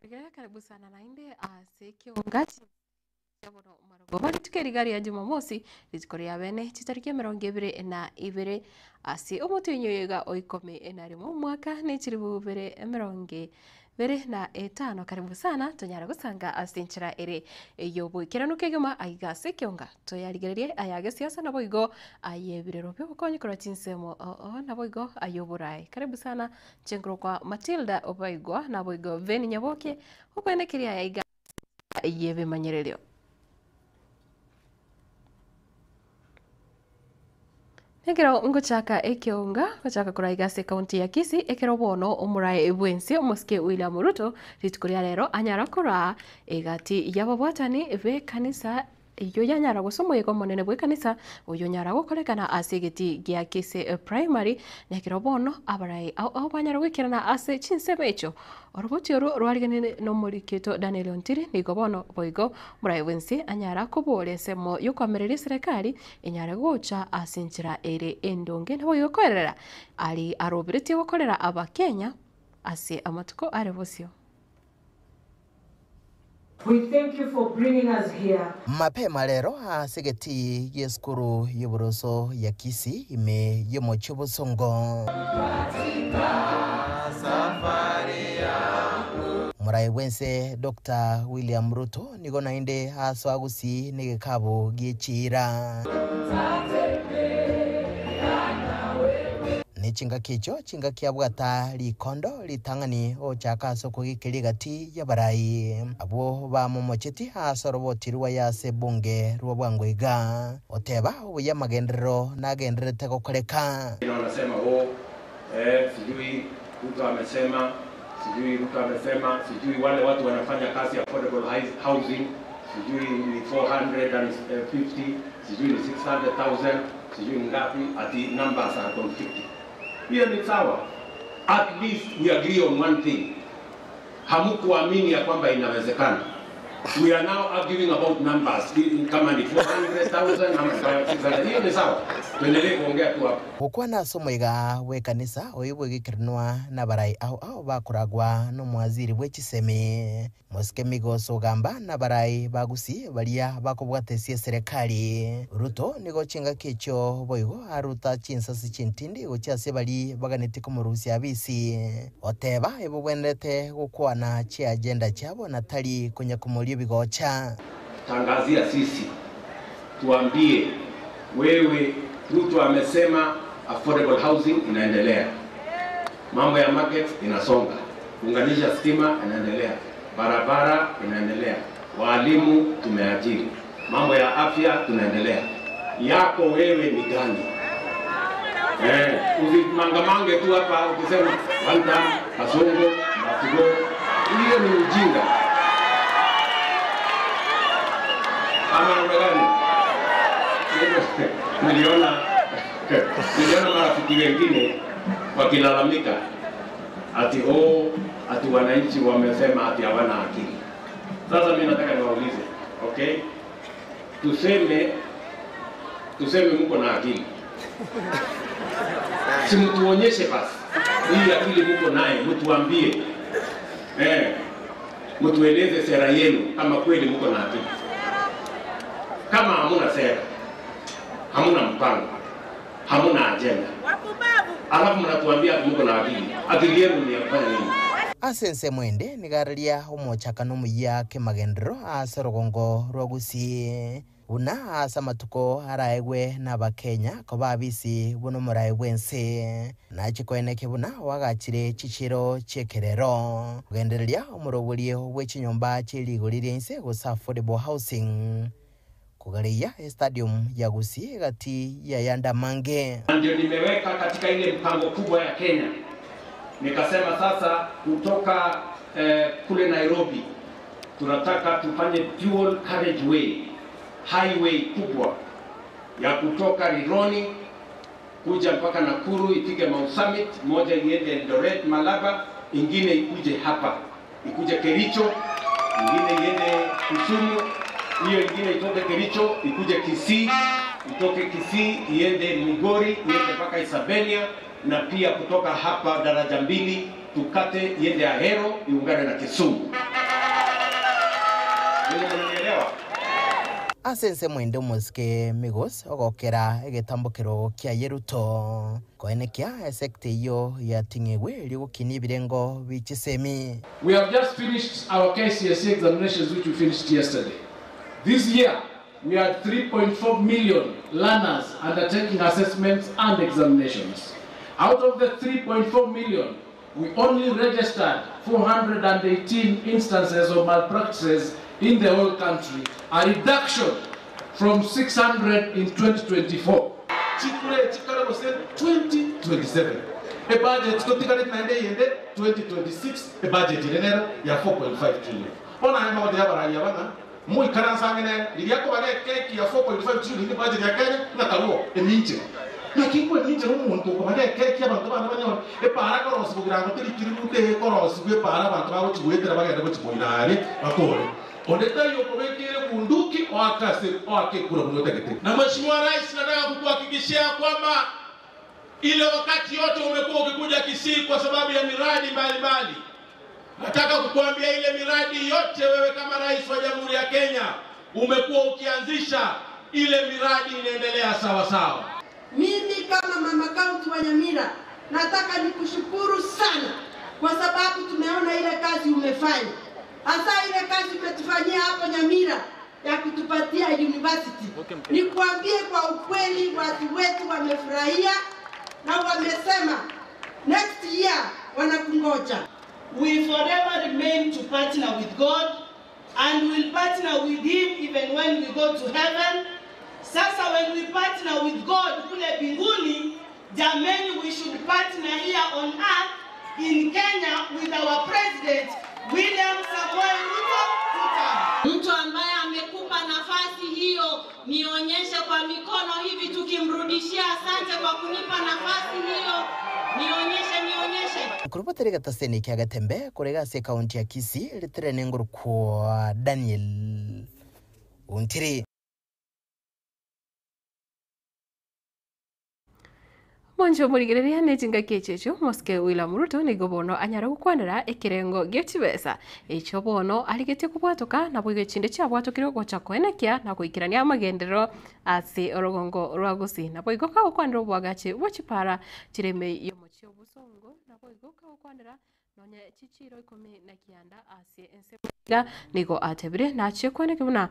Karibu sana nainde kiungaji Yabono Marogoba tukerigari ya Jumamosi lizikoria bene chitariki 22 asi omutinyo yega oikome na rimwe mwaka ni chiribu bere 25. Karibu sana tonyara gusanga asinchira ere yobo kiranu kegema aigase kionga toyarigererie ayage siasa na boigo ayebirero byo konyi kora chinsemo na boigo ayoborai. Karibu sana chengro kwa Matilda obaigwa na boigo Veni Nyaboke ukwene kiria aiga yebe manyerelio. Ekero ngochaka ekionga ngochaka kuraigase kaunti ya Kisii ekero bono omurai bwensi omuske William Ruto ritukuria rero anyara kora egati yababwatani be kanisa iyo yanyara gusomoyego monene bwe kanisa uyo nyara gukorekana asegeti gya Kisii primary nekero bono abarai au banyara gwikirana ase chinsebecho oroboti oru rwarigane no muriketo Daniel Ontiri nigo bono boigo murai bwensi anyara kubole semo yokamereri serikali enyara gocha asinchira ere endonge nabo yokorera ali arobiriti gukorera abakenya ase amatuko arebosio. We thank you for bringing us here. Mapema lero asegeti yeskuru yoboroso ya Kisii ime yomochobo songo. Murai wense Dr. William Ruto nigo nainde aswagusi nigekabo gichira. Chinga kicho chinga kiabwata likondo litangani ochaka soko gikirigati yabarai abo ba momocheti asorobotirwa yase bunge rwabwangwega oteba ubuya magendero nagenderete gukoreka wanasema sijui Ruto amesema sijui wale watu wanafanya kazi ya affordable housing sijui ni 450 sijui ni 600,000 sijui ngapi ati numbers are conflicting. Hiyo ni sawa. At least we agree on one thing. Hamukuamini ya kwamba inawezekana. We are now arguing about numbers. Kama ni 400,000 ama 600,000. Hiyo ni sawa. Tuendelee kuongea tu hapo. Ukwana somoiga we kanisa oyibwe gikirinwa na barai au bakuragwa no mwaziri wechiseme moskemigo sogamba na barai bagusi balia bakobwatesie serikali Ruto nigo chinga kicho boigo aruta chinsasi chintindi gochase bali baganeti komurusi abisi oteba ebobwendete gukwana chi agenda chabo natali kunya kumulio bigocha tangazia sisi tuambie wewe Ruto amesema affordable housing inaendelea. Mambo ya market inasonga. Kuunganisha stima inaendelea. Barabara inaendelea. Walimu tumeajiri. Mambo ya afya tunaendelea. Yako wewe ni gani? Usimangamange tu hapa ukisema one time Kasongo, Matugo. Hiyo ni ujinga. Ama gani? Niliona marafiki wengine wakilalamika ati wananchi wamesema ati hawana akili. Sasa mimi nataka niwaulize, okay? Tuseme mko na akili. Si mtuonyeshe basi. Hii akili mko naye, mtuambie. Mtueleze sera yenu kama kweli mko na akili. Kama hamuna sera, hamuna mpango, hamuna agenda. Alafu mnatuambia mko na akili. Akili yenu ni ya kufanya nini? Asense mwende nigararia omochaka no muya ke magendero asorogongo rwagusi una asamatuko araegwe na bakenya ko babisi buno murai bwense na chikoeneke buna wagachire chichiro chekerero kugendereria omuroburi wechinyomba chiligurire inse go affordable housing kugaria stadium ya Gusii gati ya Yandamange. Ndio nimeweka katika ile mpango kubwa ya Kenya. Nikasema sasa kutoka kule Nairobi tunataka tufanye dual carriageway highway kubwa ya kutoka Rironi kuja mpaka Nakuru ifike Mount Summit, moja iende Eldoret Malaba, ingine ikuje hapa, ikuje Kericho, ingine iende Kisumu, hiyo ingine itoke Kericho ikuje Kisii, itoke Kisii iende Migori, iende mpaka Isabenia, na pia kutoka hapa daraja mbili tukate iende Ahero iungane na Kisumu. asense mwende muske migos ogokera egetambukiro kia yeruto koenekia sekte iyo ya tingegwe ligukini birengo bichisemi. We have just finished our KCSE examinations which we finished yesterday. This year we had 3.4 million learners undertaking assessments and examinations. Out of the 3.4 million, we only registered 418 instances of malpractices in the whole country, a reduction from 600 in 2024. 2027. A budget 2026, a budget ya 4.5 trillion. Ona hema wadi haba raia bana, mui sangene, liyako wale keki ya 4.5 trillion budget ya Kenya, na kawo, minche. Lakini kwa minche rumuntu kwa wale keki ya bantu bana banyo, para korosi bugirango tiri kiribute korosi bwe para bantu babo chibuetera bagenda bochiboinare bakore. Ondeta yokowekele bunduki wakekura bunyotegete. Na Mheshimiwa Rais, nataka kukuhakikishia kwamba ile wakati yote umekuwa ukikuja Kisii kwa sababu ya miradi mbalimbali. Nataka kukuambia ile miradi yote wewe kama Rais wa Jamhuri ya Kenya umekuwa ukianzisha, ile miradi inaendelea sawa sawa. Mimi kama mama kaunti wa Nyamira nataka nikushukuru sana kwa sababu tumeona ile kazi umefanya. Hasa ile kazi umetufanyia hapo Nyamira ya kutupatia university. Nikuambie kwa ukweli watu wetu wamefurahia na wamesema next year wanakungoja. We forever remain to partner with God and will partner with Him even when we go to heaven. Sasa when we partner with God kule binguni, jameni, we should partner here on earth in Kenya with our president William Samoei Ruto. Mtu ambaye amekupa nafasi hiyo, nionyeshe kwa mikono hivi tukimrudishia asante kwa kunipa nafasi hiyo. Nionyeshe. Kurupatari gataseni kia gatembe kurega se kaunti ya Kisii litere nguru kwa Daniel Untiri. Mwanjo murigereria nejinga kechecho moske William Ruto ni gobono anyara gukwanira ekirengo gitibesa echo bono aligete kubwatoka na bwige chinde cha bwatokiro gocha kwenekia na kuikirania magendero ase orogongo rwagusi na bwigo ka gukwanira bwagache bochipara chireme yomochio busongo na bwigo ka gukwanira nonya chichiro 10 na kianda ase ensemega nigo atebire na chekwane kibuna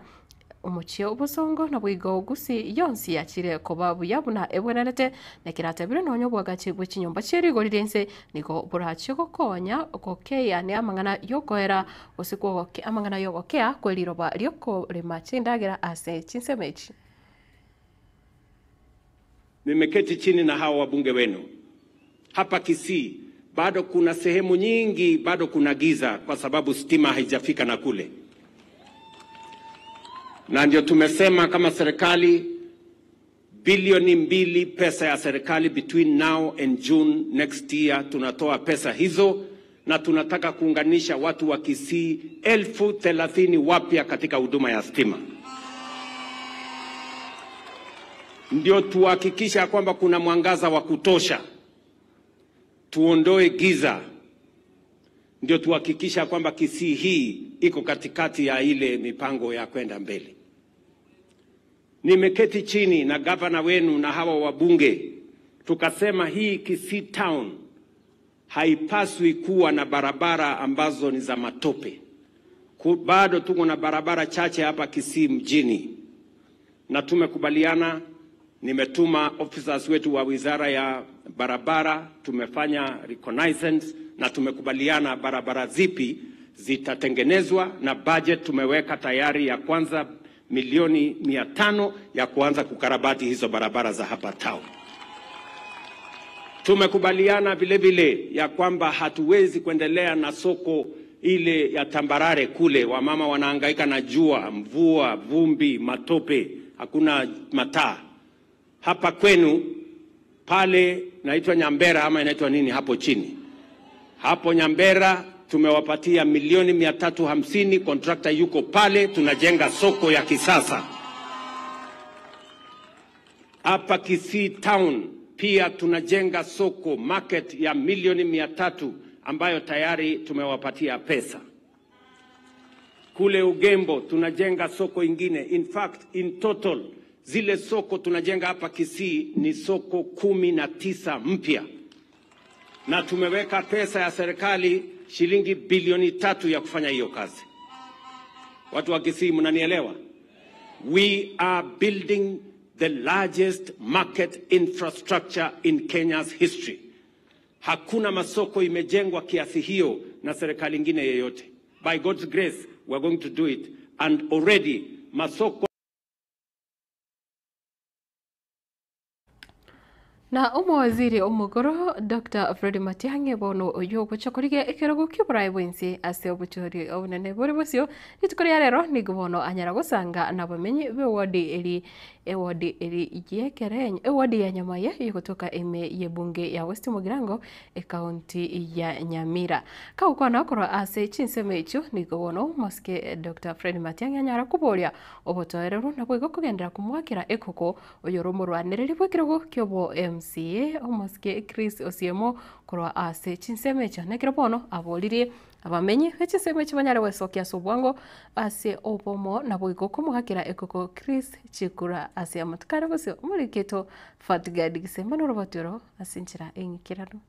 umuchio busongo na bwigo gusi yonsi yachire kobabu yabuna ebwenarete na kiratebire nonyo bwagache bw'ikinyomba cheri gorirense niko burache gokonya gokeya ni amangana yokoera usiku goke amangana yogokea kweliroba lyoko remache ndagera ase chinsemechi. Nimeketi chini na hawa wabunge wenu hapa Kisii, bado kuna sehemu nyingi bado kuna giza kwa sababu stima haijafika na kule. Na ndio tumesema kama serikali bilioni 2 pesa ya serikali between now and June next year tunatoa pesa hizo, na tunataka kuunganisha watu wa Kisii 30,000 wapya katika huduma ya stima. Ndio tuhakikisha kwamba kuna mwangaza wa kutosha, tuondoe giza. Ndio tuhakikisha kwamba Kisii hii iko katikati ya ile mipango ya kwenda mbele. Nimeketi chini na gavana wenu na hawa wabunge, tukasema hii Kisii town haipaswi kuwa na barabara ambazo ni za matope. Bado tuko na barabara chache hapa Kisii mjini, na tumekubaliana, nimetuma officers wetu wa wizara ya barabara, tumefanya reconnaissance na tumekubaliana barabara zipi zitatengenezwa, na budget tumeweka tayari ya kwanza milioni 500 ya kuanza kukarabati hizo barabara za hapa town. Tumekubaliana vile vile ya kwamba hatuwezi kuendelea na soko ile ya tambarare kule, wamama wanahangaika na jua, mvua, vumbi, matope, hakuna mataa. Hapa kwenu pale naitwa Nyambera ama inaitwa nini hapo chini? Hapo Nyambera tumewapatia milioni 350, contractor yuko pale, tunajenga soko ya kisasa. Hapa Kisii town pia tunajenga soko market ya milioni 300 ambayo tayari tumewapatia pesa. Kule Ugembo tunajenga soko ingine. In fact, in total, zile soko tunajenga hapa Kisii ni soko 19 mpya. Na tumeweka pesa ya serikali shilingi bilioni 3 ya kufanya hiyo kazi. Watu wa Kisii mnanielewa? We are building the largest market infrastructure in Kenya's history. Hakuna masoko imejengwa kiasi hiyo na serikali ingine yeyote. By God's grace, we are going to do it. And already, masoko na umwaziri umugoro Dr. Fred Matiang'i bono uyu gucokorige ikero kiburayi bwensi ase obuchori obunene buri busio nitukuri rero nigubono anyara gusanga nabamenyi be wadi eri igiekere wadi ya Nyamaye yukutoka eme yebunge ya West Mugirango county ya Nyamira kaukwana okoro ase chinseme icho nigubono maske Dr. Fred Matiang'i anyara kuboria obotoerero nabwo kugendera kumwakira ekoko uyoro murwaniriri bwekero kyobo MCA omaske Chris Osiemo korwa ase chinseme cha nekero bono abolire abamenyi chinseme chibanyare wesokia sobwango ase obomo nabo igoko muhakira ekoko Chris Chikura ase amatukare bose umuriketo Fatgad gisemba no robatero asinchira enkirano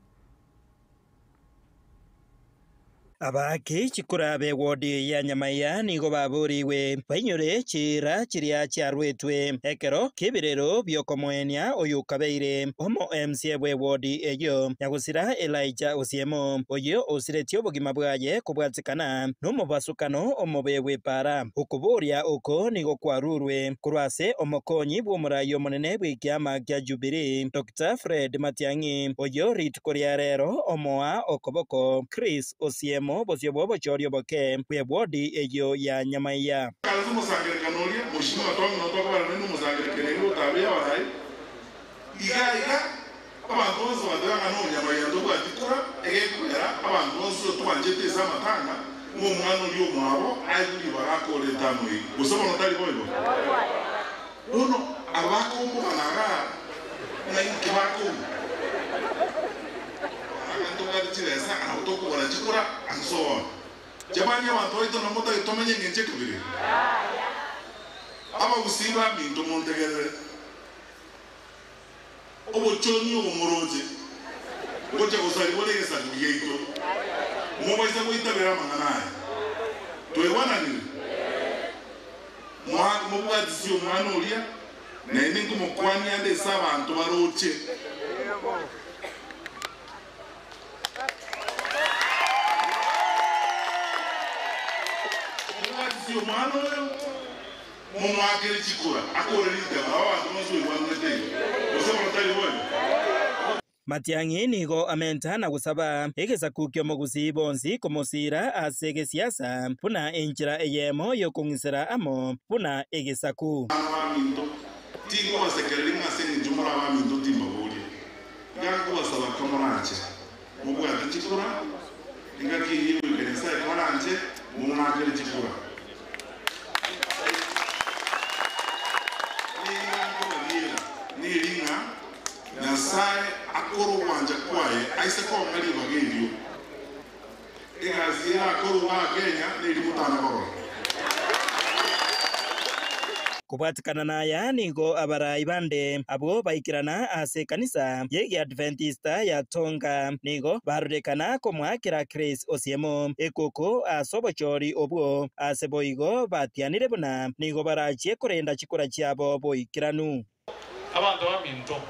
Abaki Chikura be wodi ya Nyamaya nigo baburiwe bainyore chira chiria charwetwe ekero kibirero byokomoenia oyu kabeire omo MCA bwe wodi eyo yagusira Elijah Osiemo oyo osiretio bugima bwaye kubwatikana no basukano omobewe para ukuburia uko nigo kwarurwe kurwase omokonyi bw'omurayo monene bw'ikyama kya Jubilee Dr. Fred Matiang'i oyo ritukoria rero omoa okoboko Chris Osiemo bosio bobo chorio boke kwe bodi eyo ya Nyamaya kazi musangere kanolia mushino atonga notoka bana nenu musangere kenero tabia warai iga abangozo badanga no Nyamaya ndo kwatikura egekwera abangozo twanjete zamatanga umwana uli omwabo ayuli barako letano yi usoma notali boyo uno abako mbanaga na ikibako Chilesa autoko wala chikura and so on. Jamani wa toito na mota itomenye ngenje kubiri. Aba usiba minto montegere. Obo choni o moroje. Oje kusali wole yesa kuyeito. Moba isa kuita bera manganaye. Tuewana ni. Mwa mwa disio mwana ulia. Na ningu mkwani ande saba anto baroche. Matiang'i nigo amenta na gusaba egesa kukyo mogusi bonsi komosira asege siasa puna enchira eyemo yo kungisira amo puna egesa ku tingo basekere ngase njumura baminto timbabuli yango basaba komoranche mugo yatichikura ingaki yiwe kenesa komoranche mumwakere chikura Nasai akoro wanja kwae aise kwa ngali bagendio egazira akoro wa Kenya ni mutana koro kubatikana naya nigo abarai bande abo baikirana ase kanisa yegi Adventista ya Tonga nigo barudekana komwakira Chris Osiemo ekoko asobochori obwo ase boigo batianire buna nigo barachie kurenda chikura chiabo boikiranu abantu baminto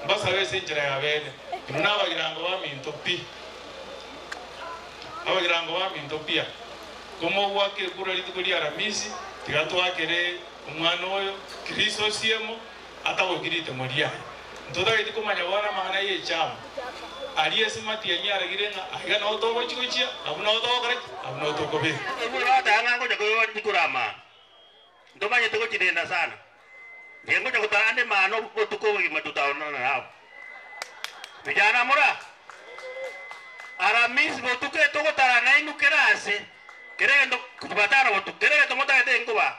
mbasa wese njira ya bene nabagirango baminto pi abagirango baminto pia komo wake kura litukuri aramisi tigatwakere umwana oyo Kristo Osiemo atawogirite muria ntoda giti kumanya bwana mahana ye chama aliye simati yanyara girenga aiga no to bochikuchia abuna to kare abuna to kobe ebura ta ngango jago yoni kurama ndomanye to kidenda sana yengo jago tane mano botuko wigi matutaona nao vijana mura aramis botuke to gotara na inukerase kerendo kubatara botu kerendo mota denguba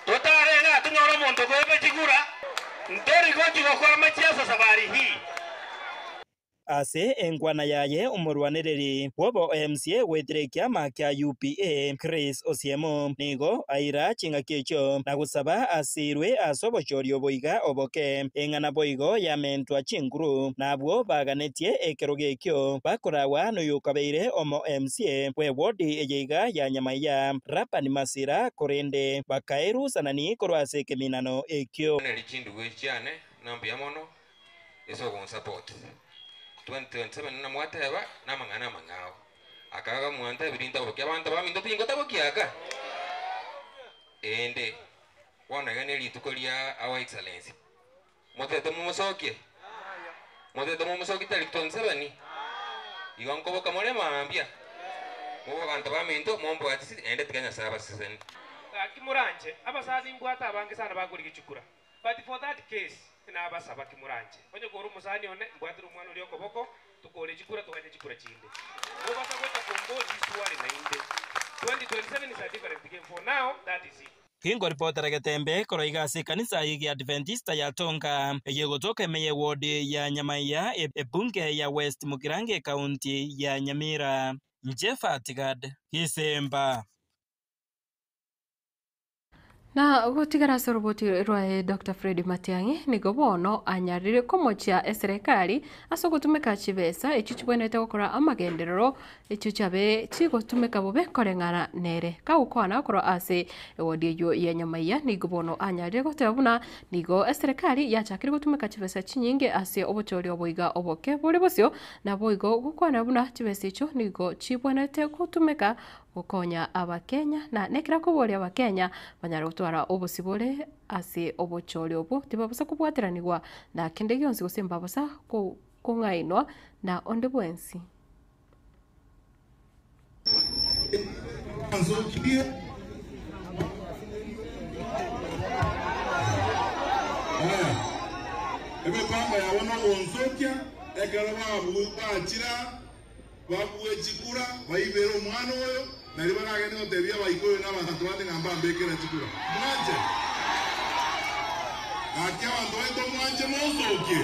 totare ga tunyoro monto gobe chigura ntori gochi gokora machiasa sabari hii ase engwana yaye umurwaniriri wobo MCA wetire kiama kia UPA Chris Osiemo nigo aira chinga kiecho na gusaba asirwe asobochorio boiga oboke engana boigo ya mentwa chinguru nabwo baganetie ekero gekyo bakorawa no yukabeire omo MCA we wodi ejeiga ya Nyamaiya Rapani Masira korende bakairu sanani korwase keminano ekyo neli chindu wechiane nambia mono eso gon support 2027 na mwateba na mangana mangao akaga mwanta birinda boke abantu baminto pingo tabokiaka ende wana gane litukolia our excellency moteto mumosokie tali 2027 igonko boka mole maambia mubo abantu baminto mombo ati ende tiganya saba season kimuranje abasadi mbwata abange sana baguri gichukura but for that case na abasaba kimuranje onye goro musani one mbwatira umwana uri okoboko tukole chikura tukanye chikura chinde bo basa kweta komboji swali na inde 2027 is a different game for now. That is it. Kingo reporter Getembe koroigasi kanisa ya Adventista ya Tonga yegotoka meye wodi ya Nyamaiya ebunge ya West Mugirange County ya Nyamira Njefa Tigad Kisemba na gutigara soroboti rwa Dr. Fred Matiang'i nigo bono anyarire komochia serikali asogotumeka chibesa echichibwenete gukora amagenderero echichabe chigotumeka bobe korengana nere kaukwana koro ase wodi yo ya Nyamaiya nigo bono anyarire gotebuna nigo serikali yachakire gutumeka chibesa chinyinge ase obochori oboiga oboke buri bosio na boigo gukwana buna chibesa icho nigo chibwenete gutumeka gukonya abakenya na nekira kuboria abakenya banyara gutwara obusibore ase obochori obo tibabusa kubwatiranirwa na kinde gyonse gusimba busa kungainwa na onde bwensi ebe pamba ya wana onzokia egalo bachira babuwe chikura baibero umwana oyo nari bagagene otebia baikoyo n'abantu bandi ngamba mbekera chikura mwanje ake abantu baito mwanje monzoke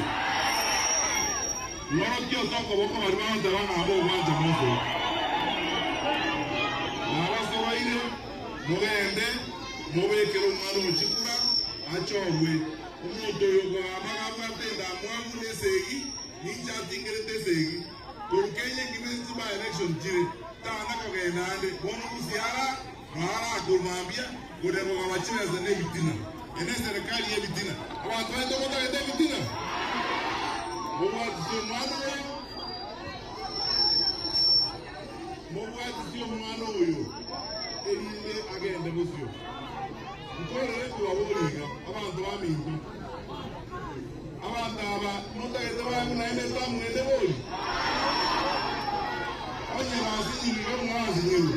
noro kyo soko boko bari banda bana abo mwanje monzoke nabaso baire mugende mubekero umwana mu chikura achobwe umuntu yogo amagamba tenda mwamu nesegi ninja tingere tesegi Kenya ngimezi ba election jiri tana ko genande bono kusiara mara kurmambia kudemo kabachina za nebitina ene serikali ya bitina abantu baito mota ya bitina mwa sio mwana uyo elile agenda busio ukore kwa wuriga abantu bamingo abantu aba mota ya bangu na ene tamu ene boli onye na-asị nyiri mwazi nyewe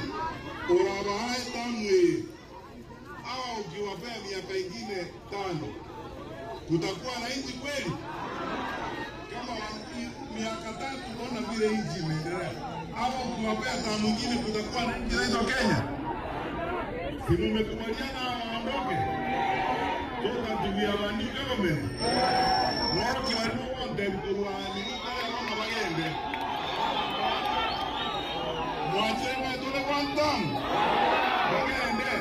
ụra bahai tamwe awa ukiwapea miaka ingine 5 kutakuwa na nchi kweli? Kama miaka 3 ona vile nchi imeendelea, awa ukiwapea 5 nyingine kutakuwa na nchi inaitwa Kenya? Si mmekubaliana waondoke? Toka tuwia wa new government mwaro kiwarimu wonde mkuruani kama bagende Mwachema tule kwantam. Bagende.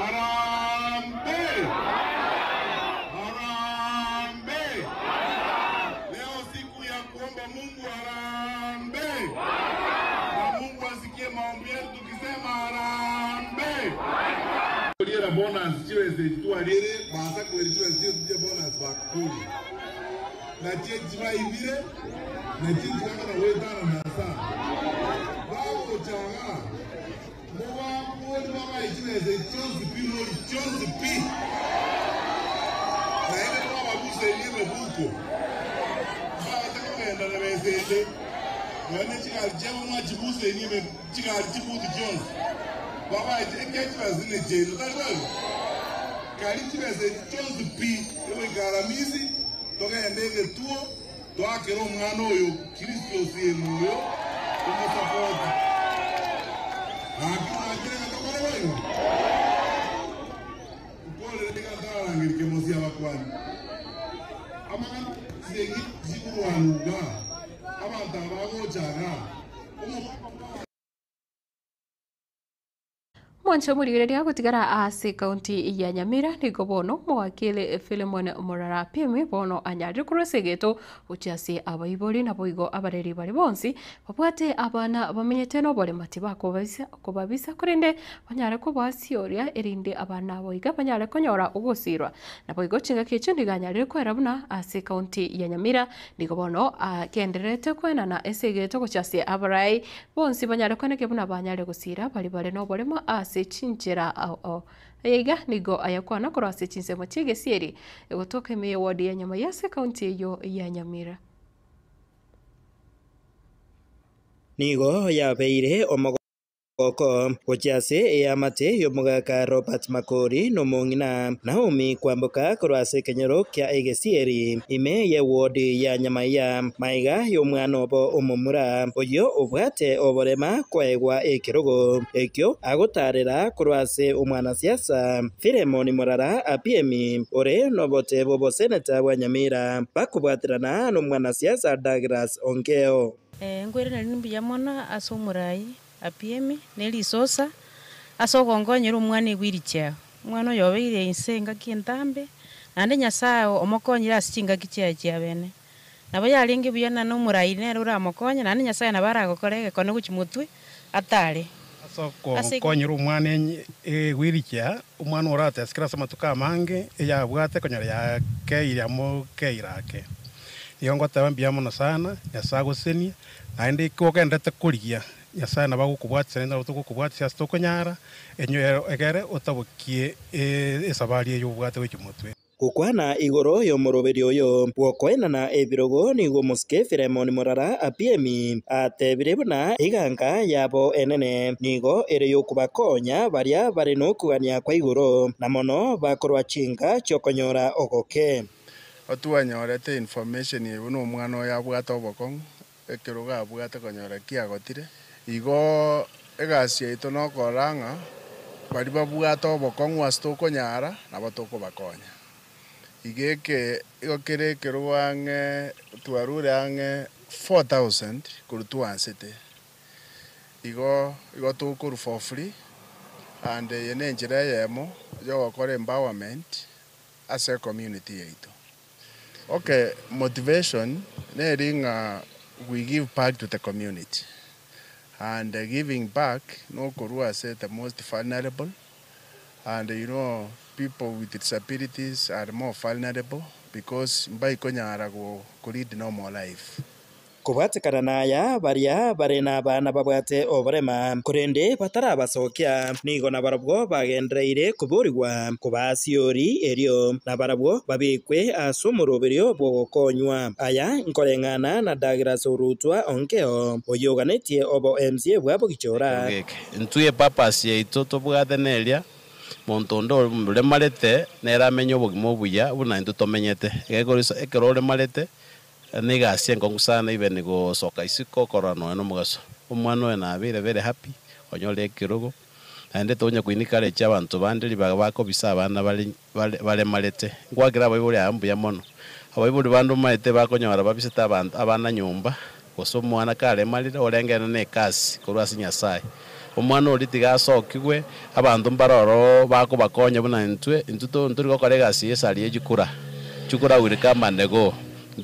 Arambe. Arambe. Leo siku ya kuomba Mungu arambe. Na Mungu asikie maombi yetu tukisema arambe. Kuliera bonus chiweze tualire basa kweliwe sio bonus bakuli. Na chejiba ibire na chejiba na wetana na saa. Chaga, mowa mwori mama ichimeze chonzi pi mwori chonzi pi. Na ene kwa wabuse lime buko. Mwa taka mwenda na mesele. Mwane chika alijema mwa jibuse lime chika alijibuti chonzi. Baba ichimeze zine jeno. Talibayo? Kali ichimeze chonzi pi. Ewe garamizi. Toka endege tuo. Toa kero mwano yo. Kristo siye mwoyo. Kuma support. Akira kakore wewe. Ukole ndika ndara ngirike mosia wakwani. Ama zikuwanuga abantu abagojaga mwancho murigiriria gutigara ase kaunti ya Nyamira nigo bono mwakili Philemon Murara Pimi bono anyari kurosegeto uchiasi abaibori na boigo abareri bari bonsi babwate abana bamenyete no bore matiba kubabisa kurinde banyare kubasyoria erinde abana boiga banyare konyora ugusirwa na boigo chinga kicho ndiganyari kwera buna ase kaunti ya Nyamira nigo bono kenderete kwena na esegeto guchiasi abarai bonsi banyare kweneke buna banyare gusira bari no bore ma ase chinchera eiga nigo ayakwana kurase chinsemo chige sieri egotoke me ward ya nyama yase kaunti yo ya Nyamira nigo yabeire Oko uchiase ya mate yomugaka Robert Makori no mongina Naomi kwambuka kurase kenyero kya egesieri ime ye ward ya Nyamaya maiga yomwana obo umumura oyo obwate oborema kwaegwa ekirogo ekyo agotarera kurase umwana siasa Philemon Murara Apiemi ore nobote bobo senator wa Nyamira bakubwatirana no mwana siasa Douglas Ongeo ngwere nali mbiya mona asumurai Apiemi neli sosa asogongonyera umwana igwiricha umwana yobeire insenga kintambe nande nyasaye omokonyira asichinga kichya bene nabo yalingi biyana no muraine rura mokonya nande nyasaye nabara gokorege kono guchimutwe atale konyera umwana igwiricha umwana orate asikira samatuka mange yabwate konyera ya keira mo keirake yongo tabambia mono sana nyasago senia naende kokendete kurigia Nyasaye nabagukubwatira nda utugukubwatira stokonyara enyo egere utabukie esabari y'ubwate w'ikimutwe Kukwana igoro yo moroberi oyo bwokoena na ebirogo nigo muske Philemon Murara Apiemi atebiribuna iganga yabo enene nigo ere yo kubakonya baria bari no kugania kwa igoro na mono bakorwa chinga chokonyora ogoke otuanyorete information yebuno umwana yabwata obokong ekiroga abwate konyora kiagotire igo egasi yaito no koranga bari babwata obokong wastokonyara nabo tokobakonya igeke igokere kerwange twarure ange 4000 kurutuansete igo tokuru for free and yenenjira yemo yo kore empowerment as a community yaito. Okay, motivation neringa we give back to the community. And giving back, no Korua said the most vulnerable. And people with disabilities are more vulnerable because Mbaikonya could lead normal life. Kubatikana naya baria barena bana babwate oborema kurende batarabasokia nigo na barabwo bagendreire kuburigwa kubasiori erio na barabwo babikwe asumuroberio bwokonywa aya nkorengana na Douglas Ongeo oyoganetie obo MCA bwabo gichora ntuye papas ye itoto bwadenelia montondo lemalete nera menyo bugimo buya buna ntutomenyete egoriso ekerole malete niga asiengo ngusana ibene go soka isiko korano no mugaso umwana na very happy onyole kirogo ande tonya kuinikale cha abantu bande bako bisaba na bale malete ngwagira bayibuli ambu ya mono abayibuli bandu maite bakonyora babisita abantu abana nyumba koso mwana kale malira olengena ne kasi kurwasi nyasaye umwana olitiga sokigwe abantu mbaroro bako bakonya buna intuto nturi gokorega siyesali ejikura chukura wirikama nego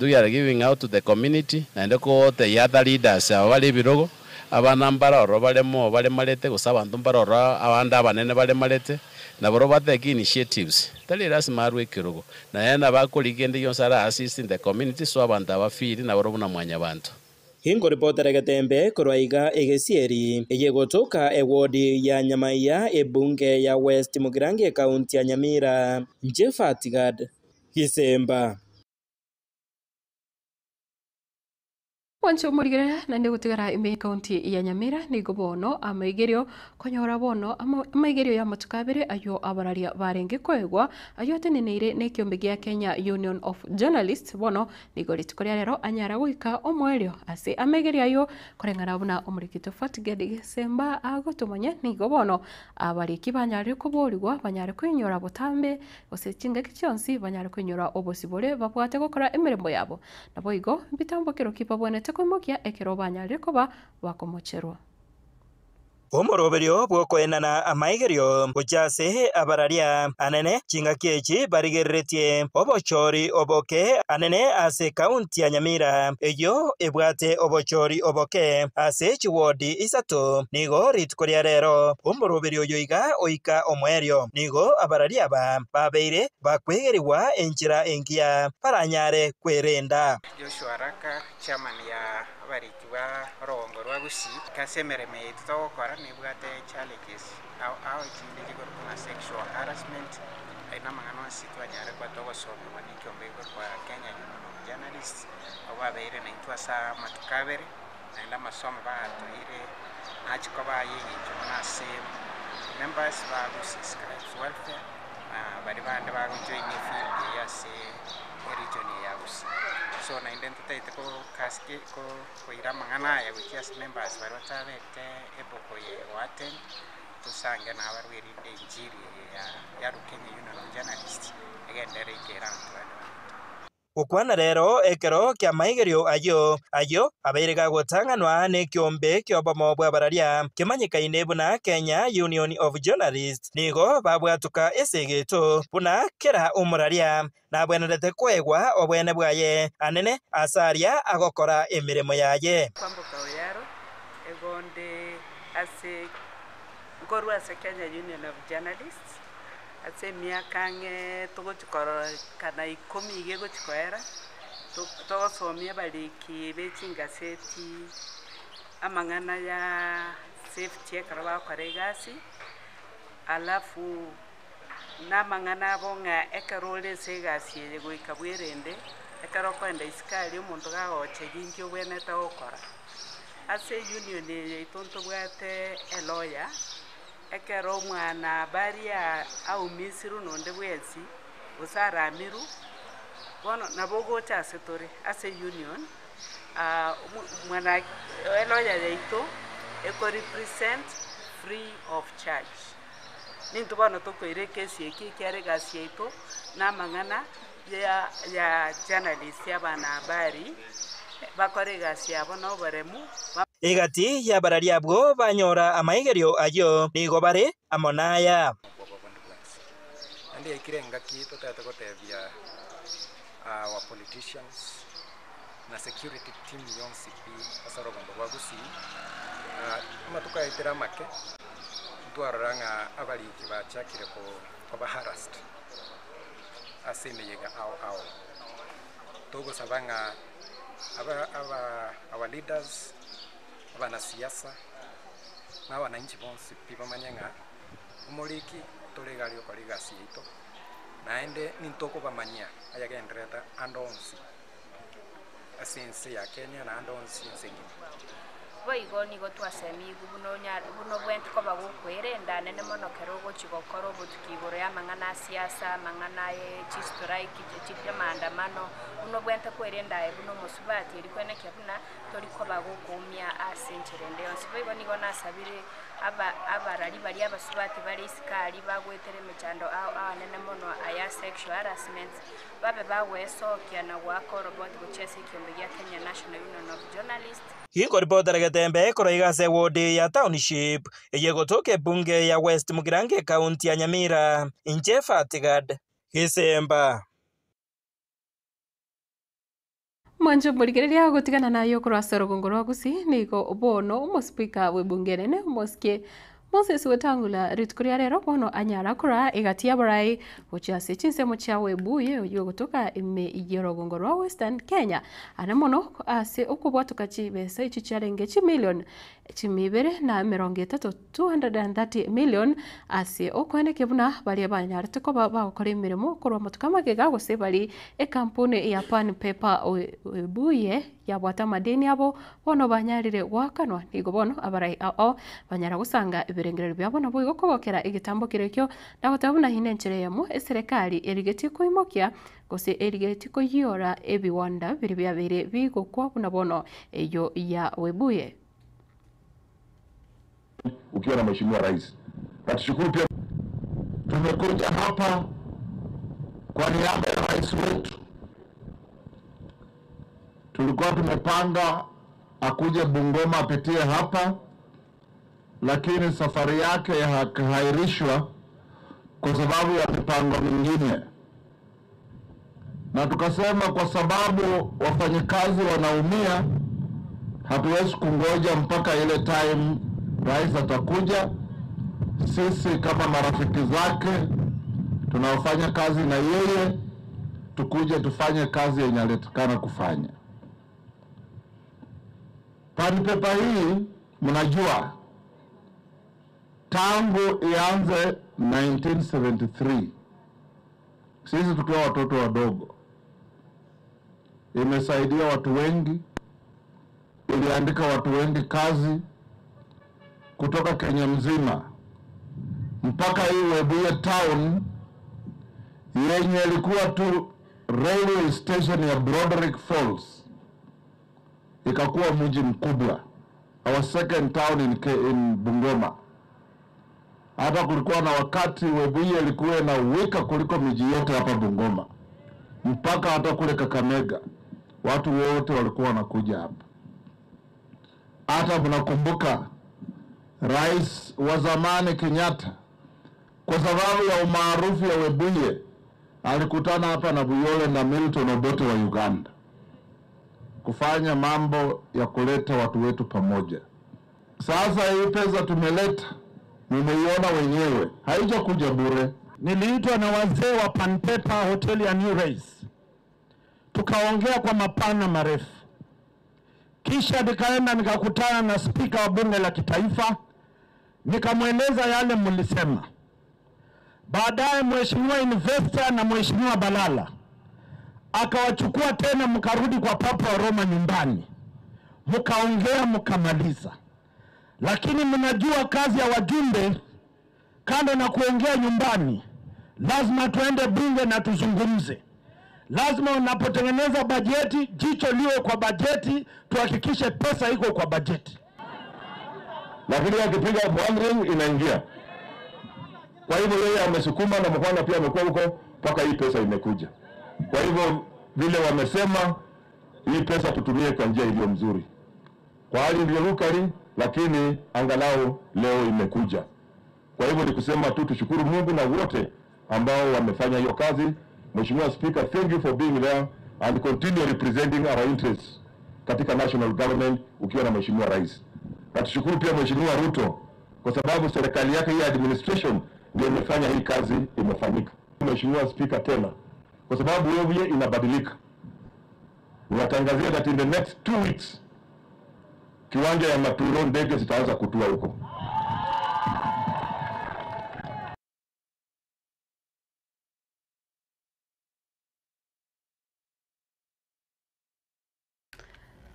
we are giving out to the community and the other leaders abali birogo abana mbaroro balemo bale malete gusaba ntumbaroro abanda abanene bale malete na boro bateki initiatives tali rasmaru ekirogo na yana bakoligende yonsara assisting the community so abanda bafiri na boro buna mwanya bantu Hingo reporter Gatembe korwaiga egesieri eyegotoka ewodi ya Nyamaya ebunge ya West Mugirange county ya Nyamira Jefatigad Gisemba Mwancho murigere na ndi gutigara ime county ya Nyamira nigo bono amaigerio konyora bono amaigerio ya matukabire ayo abararia barenge kwegwa ayo teneneire ne kiombe gia Kenya Union of Journalists bono nigo litikoria rero anyara guika omwerio ase amaigerio ayo korengana buna omurikito Fatgedi December agotumanya nigo bono abariki banyari kuborigwa banyari kwinyora butambe osechinga kichonsi banyari kwinyora obosibore babwate gukora emirembo yabo nabo igo bitambo kero kipabonete kumukia ekero banyari koba bakomocherwa omoroberio bwokoenana amaigerio buchase abararia anene chingakechi barigeretie obochori oboke anene ase kaunti ya Nyamira eyo ebwate obochori oboke ase chiwodi isato nigo ritkoria rero omoroberio yoiga oika omwerio nigo abararia babeire bakwegeriwa enchira engia paranyare kwerenda Joshua Raka chairman ya abariki ba Rongo rwa Gusi kasemereme tutokora nibwate challenges au chinde gikora sexual harassment aina mangano sitwanyare kwa togosoma wanikiombe kwa Kenya Union of Journalists ababeire na itwa sa matukabere naenda masomo batoire nachikoba yingi na same members ba Gusi Scribes Welfare bari bande ba join field ya se region ya Gusi so na identity ko kaske ko iramangana ya wikias members barotavete epoko ye waten tusange na barwiri injiri ya Kenya Union of Journalists again there ikerantwa ukwana rero ekero kya maigerio ayo abeirega gutanganwa ne kiombe kyobomo bwa bararia kimanyikaine buna Kenya Union of Journalists nigo babwatuka esegeto buna kera umuraria na bwenerete kwegwa obwene bwaye anene asaria agokora emiremo yaye kwambuka oyaro egonde ase ngorwa ase Kenya Union of Journalists ase miaka nge togochikoro kana 10 ige gochikoera togosomia bariki bechingaseti amang'ana ya safety ekara bakora egasi alafu namang'ana bonga ekarole segasi ye goika bwerende ekaro kwenda iskali omonto gagoche gingi obweneta okora ase union itonto bwate eloya ekero mwana baria au misiru nonde bwesi usaramiru bono nabogo cha setore ase union mwana eloya yaito eko represent free of charge nintu bono tokoire kesi eki kiare gasi yaito na mang'ana ya journalist abana habari bakore gasi yabo no baremu igati ya bararia bwo banyora amaigerio ayo nigo bare amonaya andi ikirenga kito tata gotebia our politicians na security team yonsipi asarogombo bagusi matuka itira make twararanga abaliki bachakire ko harassed asemeyega au togo sabanga our leaders abanasiasa na wananchi bonse pibamanyanga umuliki tolegali okoligasi ito naende nintoko bamanya ayagendreta andonsi asense ya Kenya na andonsi nsengini boigo nigo twasemi buno bwente ko bagukwerenda nene mono kero gochigokoro butukigoro ya mang'ana siasa mang'ana chistrike chitya maandamano buno bwente kwerenda buno musubati erikwene kyabuna tori ko bagukumya asencherende yonse boigo nigo nasabire abarari bari abasubati bari iskali bagwetere mechando nene mono aya sexual harassment babe bagwesokia na gwakoro bondi buchese kiombe ya Kenya National Union of Journalists Hiko ripota regetembe koroiga se wodi ya township yegotoke bunge ya West Mugirange kaunti ya Nyamira inche Fatigad Gisemba Mwanjo murigereria gutigana nayo kurwa Sorogongo rwa Gusi nigo bono umuspeaker we bunge nene moske Moses Wetangula ritukuria rero bono anyara kura igati ya barai gocha se chinsemo cha Webuye uyo gutoka ime igorogongo rwa Western Kenya ana mono ase okubwatuka chibesa ichi charenge chi million chimibere na 230 million ase okwene kibuna bali abanyara tuko bakora imirimo kurwa matuka magega gose bali kampuni ya Pan Paper Webuye yabwata madeni abo bono banyarire gwakanwa nigo bono abarai ao banyara gusanga ibirengerero byabo nabo igokobokera igitambo kirekyo ndagotabuna hinenchere yamo serikali erigeti kuimokia gose erigeti kuyora ebiwanda biri byabere bigokwa buna bono eyo ya Webuye. Ukiwa na Mheshimiwa Rais, natushukuru pia tumekuja hapa kwa niaba ya rais wetu. Tulikuwa tumepanga akuje Bungoma apitie hapa, lakini safari yake hairishwa kwa sababu ya mipango mingine, na tukasema kwa sababu wafanyikazi wanaumia, hatuwezi kungoja mpaka ile time rais atakuja. Sisi kama marafiki zake tunaofanya kazi na yeye, tukuje tufanye kazi yenye alitakana kufanya. Pan Paper hii mnajua tangu ianze 1973 sisi tukiwa watoto wadogo, imesaidia watu wengi, iliandika watu wengi kazi kutoka Kenya mzima mpaka hii Webuye town yenye ilikuwa tu railway station ya Broderick Falls ikakuwa mji mkubwa, our second town in Bungoma. Hata kulikuwa na wakati Webuye ilikuwa na wika kuliko miji yote hapa Bungoma, mpaka hata kule Kakamega watu wote walikuwa wanakuja hapa. Hata mnakumbuka rais wa zamani Kenyatta, kwa sababu ya umaarufu ya Webuye, alikutana hapa na Buyole na Milton Obote wa Uganda kufanya mambo ya kuleta watu wetu pamoja. Sasa hii pesa tumeleta, nimeiona wenyewe, haijakuja bure. Niliitwa na wazee wa Pan Paper Hotel ya New Race, tukaongea kwa mapana marefu, kisha nikaenda nikakutana na spika wa bunge la kitaifa, nikamweleza yale mlisema. Baadaye mheshimiwa investor na mheshimiwa Balala akawachukua tena, mkarudi kwa Papa wa Roma nyumbani, mkaongea mkamaliza. Lakini mnajua kazi ya wajumbe, kando na kuongea nyumbani, lazima tuende bunge na tuzungumze. Lazima unapotengeneza bajeti, jicho liwe kwa bajeti, tuhakikishe pesa iko kwa bajeti. Lakini akipiga wandering inaingia. Kwa hivyo yeye amesukuma na mkwana pia amekuwa huko mpaka hii pesa imekuja. Kwa hivyo vile wamesema hii pesa tutumie kwa njia iliyo mzuri, kwa hali ndio lukali, lakini angalau leo imekuja. Kwa hivyo ni kusema tu tushukuru Mungu na wote ambao wamefanya hiyo kazi. Mheshimiwa Speaker, thank you for being there and continue representing our interests katika national government ukiwa na Mheshimiwa Rais. Na tushukuru pia Mheshimiwa Ruto kwa sababu serikali yake hii administration ndio imefanya hii kazi imefanyika. Mheshimiwa Speaker, tena kwa sababu Webuye inabadilika, unatangazia that in the next 2 weeks kiwanja ya Maturo ndege zitaanza kutua huko.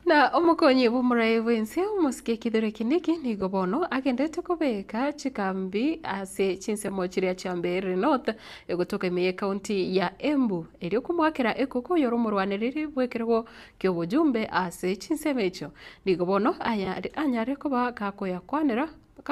Na omukonyi bumurai bwense omusike kidore kindiki nigo bono agendete kubeka chikambi ase chinsemo chiria chambere north egotoka ime county ya Embu elio kumwakera ekoko yoro murwaniriri bwekerwo kyobujumbe ase chinsemo echo nigo bono anyare kuba kakoya kwanera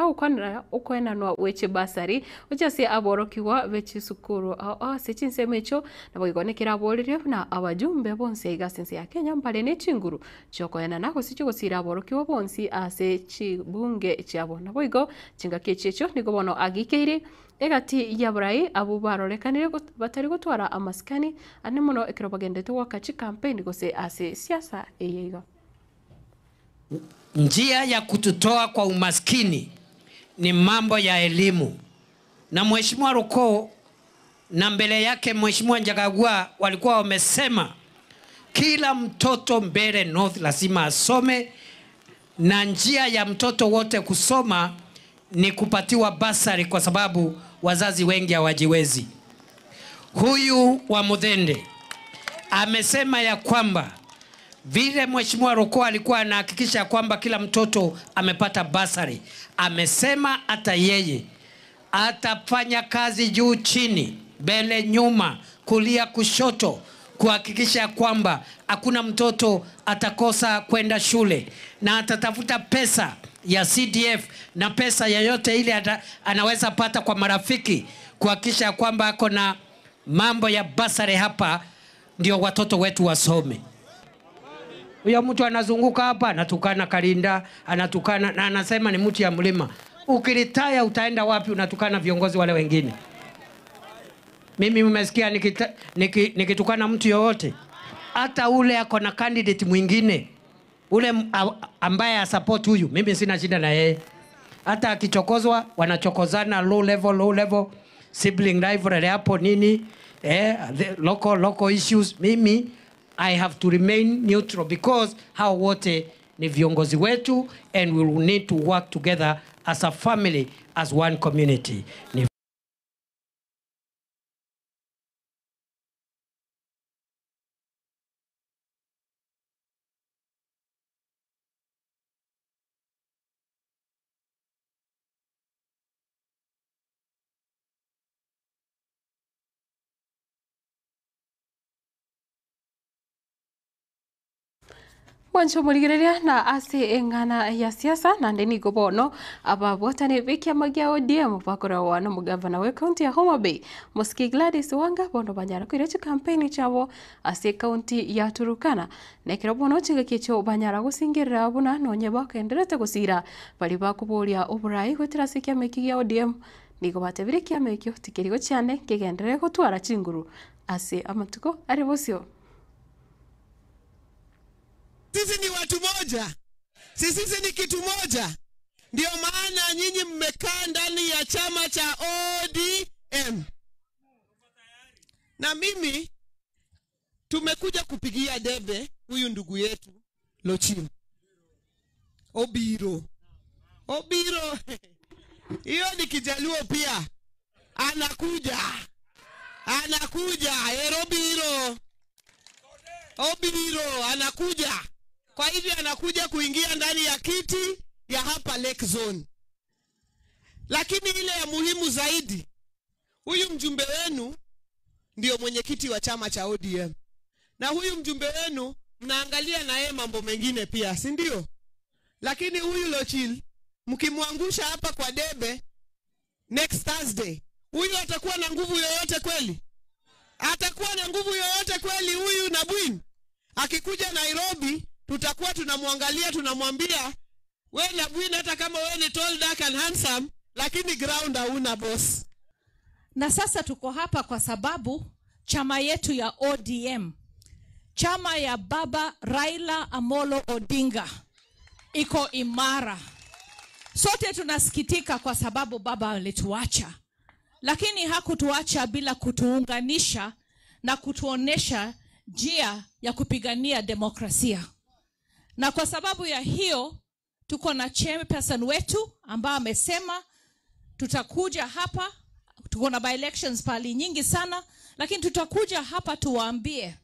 ukwanira ukwenanwa weche basari ujase aborokiwa bechi sukuru ase chinsemo echo nabo igonekera aboririo na abajumbe bonse igasense ya Kenya mbale ne chinguru chokoena nako sicho gosira aborokiwa bonsi ase chibunge chabo nabo igo chingake checho nigo bono agikeire egati yaburai abo barorekanire batari gutwara amaskani ane muno ekero bagendete wakachi campaign gose ase siasa eyeiga njia ya kututoa kwa umaskini ni mambo ya elimu. Na Mheshimiwa Ruko na mbele yake Mheshimiwa Njagagua walikuwa wamesema kila mtoto Mbeere North lazima asome, na njia ya mtoto wote kusoma ni kupatiwa basari kwa sababu wazazi wengi hawajiwezi. Huyu wa Muthende amesema ya kwamba vile Mheshimiwa Ruko alikuwa anahakikisha kwamba kila mtoto amepata basari, amesema hata yeye atafanya kazi juu chini, mbele nyuma, kulia kushoto, kuhakikisha kwamba hakuna mtoto atakosa kwenda shule, na atatafuta pesa ya CDF na pesa yoyote ile anaweza pata kwa marafiki kuhakikisha kwamba ako na mambo ya basari hapa ndio watoto wetu wasome. Huyo mtu anazunguka hapa anatukana Kalinda, anatukana na anasema ni mtu ya mlima. Ukiritaya utaenda wapi unatukana viongozi wale wengine? Mimi mmesikia nikitukana mtu yoyote? Hata ule ako na candidate mwingine, ule ambaye support huyu, mimi sina shida na yeye. Hata akichokozwa wanachokozana low level sibling rivalry hapo nini, local issues. Mimi I have to remain neutral because hao wote ni viongozi wetu, and we will need to work together as a family, as one community. Wancho muligereria na ase engana ya siasa na ndeni gobono ababotani bikia magia ODM bakora wana mugavana we county ya Homa Bay Muski Gladys Wanga bono banyara kwirecho campaign chabo ase county ya Turukana nekero bono chigekecho banyara gusingirira buna nonye bakenderete gusira bali bakuboria oburai gwetira sikia meki ya ODM nigo batebire kia mekyo tikirigo cyane kigendere gutwara chinguru ase amatuko ari bosio. Sisi ni watu moja, sisi ni kitu moja. Ndio maana nyinyi mmekaa ndani ya chama cha ODM. Na mimi tumekuja kupigia debe huyu ndugu yetu Lochim Obiro. Hiyo ni Kijaluo pia. Anakuja Obiro anakuja. Kwa hivyo anakuja kuingia ndani ya kiti ya hapa Lake Zone. Lakini ile ya muhimu zaidi, huyu mjumbe wenu ndio mwenyekiti wa chama cha ODM. Na huyu mjumbe wenu mnaangalia na yeye mambo mengine pia, si ndio? Lakini huyu Lochil mkimwangusha hapa kwa debe next Thursday, huyu atakuwa na nguvu yoyote kweli? Atakuwa na nguvu yoyote kweli huyu Nabwin? Akikuja Nairobi tutakuwa tunamwangalia, tunamwambia wewe Nabwin, hata kama wewe ni tall, dark and handsome, lakini ground hauna boss. Na sasa tuko hapa kwa sababu chama yetu ya ODM, chama ya Baba Raila Amolo Odinga iko imara. Sote tunasikitika kwa sababu baba alituacha, lakini hakutuacha bila kutuunganisha na kutuonesha njia ya kupigania demokrasia. Na kwa sababu ya hiyo tuko na chairperson wetu ambaye amesema tutakuja hapa, tuko na by-elections pali nyingi sana, lakini tutakuja hapa tuwaambie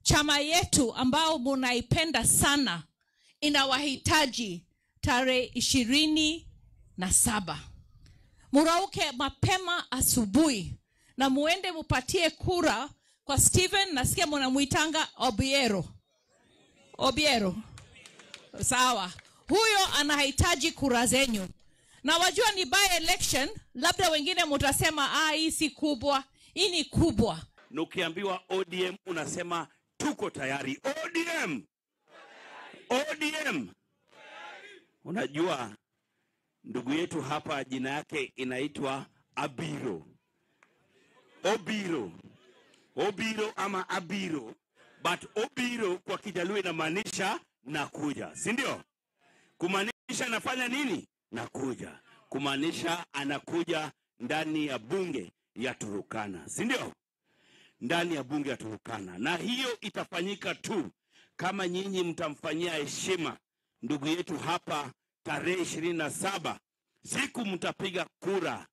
chama yetu ambao munaipenda sana inawahitaji tarehe 27. Murauke mapema asubuhi na muende mupatie kura kwa Steven, nasikia munamuitanga Obiero. Sawa. Huyo anahitaji kura zenyu. Na wajua ni by election, labda wengine mutasema hii si kubwa, hii ni kubwa. Nukiambiwa ODM unasema tuko tayari. ODM. Unajua ndugu yetu hapa jina yake inaitwa Abiro. Obiro ama Abiro, but Obiro kwa Kijaluo inamaanisha nakuja, si ndio? Kumaanisha nafanya nini? Nakuja. kumaanisha anakuja ndani ya bunge ya Turukana, si ndio? Ndani ya bunge ya Turukana, na hiyo itafanyika tu kama nyinyi mtamfanyia heshima ndugu yetu hapa tarehe 27. Siku mtapiga kura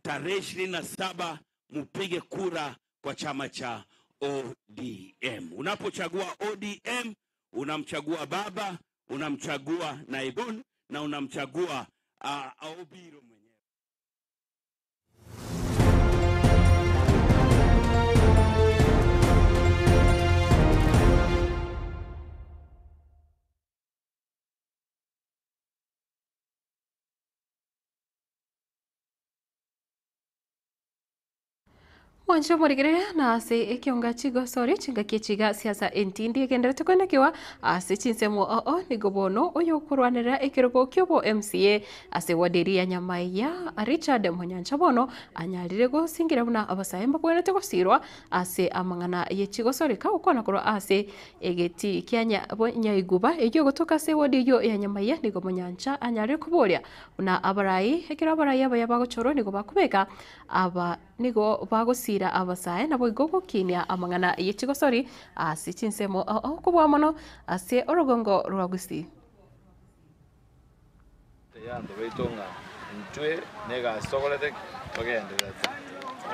tarehe 27, mpige kura kwa chama cha ODM. Unapochagua ODM, unamchagua baba, unamchagua Naibun na unamchagua Obiro mwenyewe. Mwancho murigire na ase ekionga chigo sorry chinga kichiga siasa entindi egenderete kwenekiwa ase chinsemo nigobono oyo kurwanira ekirogo kyobo MCA ase waderia Nyamaiya Richard Munyancha bono anyalire gusingira buna abasayemba bwenete gusirwa ase amangana yechigo sorry ka ukona kuro ase egeti kyanya Nyaiguba egyo gutuka se wadiyo ya Nyamaiya nigo Munyancha anyalire kuboria buna abarai ekira abarai abayabagochoro nigo bakubeka aba nigo bagusira abasaye nabo igogo kinia amangana yechigo sorry ase chinsemo kubwa mono ase orogongo rwagusi yando beitonga ntwe nega sokolete bagenderete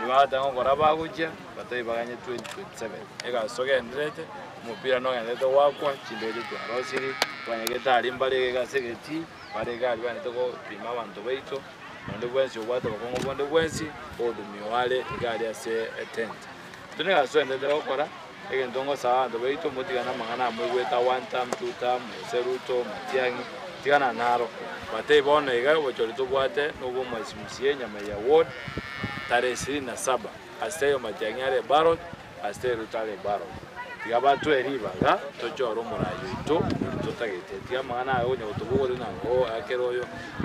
rwata ngo rabaguja batai baganye 2027 ega sogenderete mupira no ngende wakwa chindele tu rosiri kwanyegeta ali mbale ga segeti bale ga bane to pima bantu beito ndo bwensi obwata bakongo bonde bwensi odu miwale igali ase tent tunega so endete okora egendongo sawa ndo beito mutigana mangana mwegweta one time two time seruto matiangi tigana naro bate bona ega bochorito bwate nubo mwesimusie Nyamaiya ward tarehe 27 asteyo matiangi ale barot asteyo rutale barot tigabatu eribaga tochoro murayo ito tutagete tigamana ayo nyotubugo nango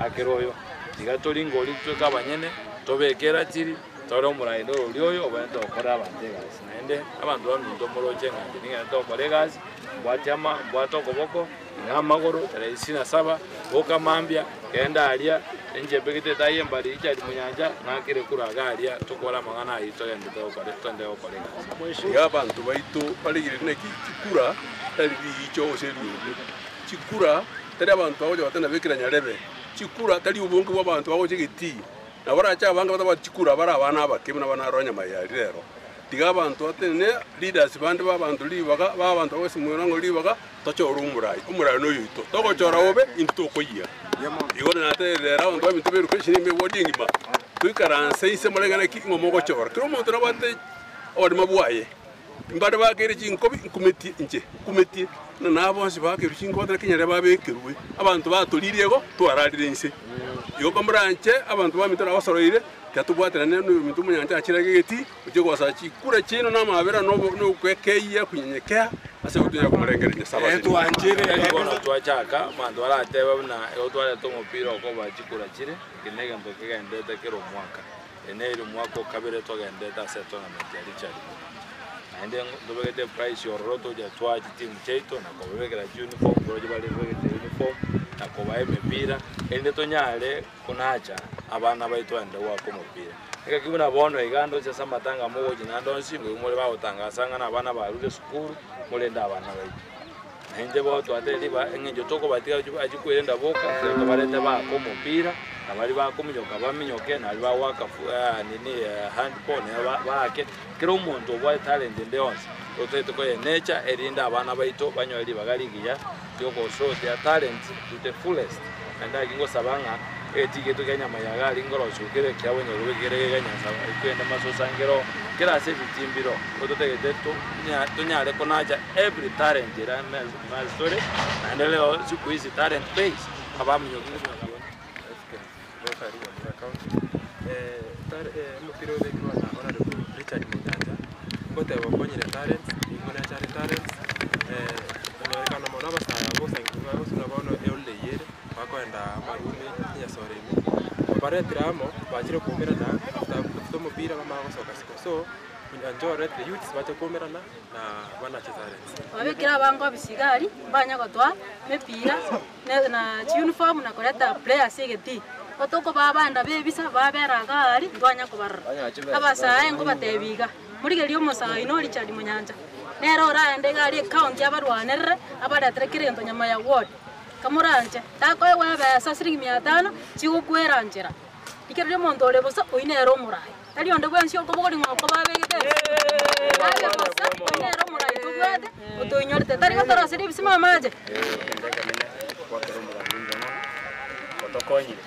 akeroyo tigatolingoli tweka banyene tobekera tiri toro murayindo olyoyo obento okora abantegas naende abantu baminto moroche nganje ninga to kolegas bwatama bwato koboko ngamagoro tarehe 27 okamambia kenda alia enje begete taye mbali ichali Munyanja nakire kuraga alia tukora mangana ito yende to kare tonde okolegas abantu baitu baligire neki kikura tari icho oseru chikura tari abantu aho batana bekira nyarebe chikura tari ubungu bw'abantu aho chigiti na baracha abanga bataba chikura bara abana abakemu n'abana ronya Nyamaiya rero tiga abantu atene leaders bandi b'abantu libaga b'abantu bose murango libaga tochora umurai no yito togochora obe into koyiya igona naterera abantu bamintu beru kwishini me wodingima twikaranse ise muregana ki ngomogo chora kiro muntu nabate odi mabwaye mbade bagere chinkobi kumeti nje kumeti na nabonsi bagere chinkotra kinyare babekerwe abantu batoliriego twararire nse yo komranche abantu bamitara abasoroire kyatubwatira ne mintu Munyanja akirage geti uje gwasa chikura chino na mabera no kwekeiya kunyenyekea ase kutunya kumurengera nyasaba tuanjire ngono twachaka mandu arateba buna otwale to mupira okoba chikura chire kinege ndoke gendete kero mwaka enero mwaka kabere to gendete seto na Richard ende ndobegete price yoroto ja twaji team cheito na kobegera uniform goje bale begete uniform na kobaye mipira ende to nyale kunacha abana baitu ende wako mupira eka kibuna bono igando cha samatanga mogo nando nsingo mole ba utangasanga na abana barude sukuru mole nda abana baitu ende bo to ateli ba engejo toko batika ajikwenda boka to balete ba ko mupira na bali ba ko minyoka ba minyoke na bali ba waka nini handball ne ba ke kero umuntu wa talent ndeonse oteto ko nature erinda abana baitu banyweli bagaligiya yoko show their talent to the fullest and agingo sabanga etigeto kenya Nyamaiya ngoro chukire kyawe nyobegere kenya saba ikwenda masosangero kira se bitimbiro ototegete to nyale konaja every talent ira mal story and leo siku hizi talent base abamu mupira wekwa na honorable Richard Munyanja bote wabonyere talent ingona chari talent kana mona basaya bosangiwa bosuna bono eole yere bakwenda marumi ya soremi bare drama bajire kumera na after mupira kama gosoka siko so Munyanja the youths bache kumera na bana talent babikira bango bisigari banya gotwa mepira na uniform na koleta players igeti otoko babanda bebisa babera gari ndwanya kubarra abasaye ngo batebiga muri gari omusayi no Richard Munyanja nero orande gari account yabarwanere abadatire kirento nyama ya ward kamuranje tako yewe besa siringi 500 chigukweranjira ikero mondo ole bosa oinero murai tari onde bwensi oko bogori ngoko babegete abe bosa oinero murai tugwete otoinyorte tari gatara siri bisima maje otokonyire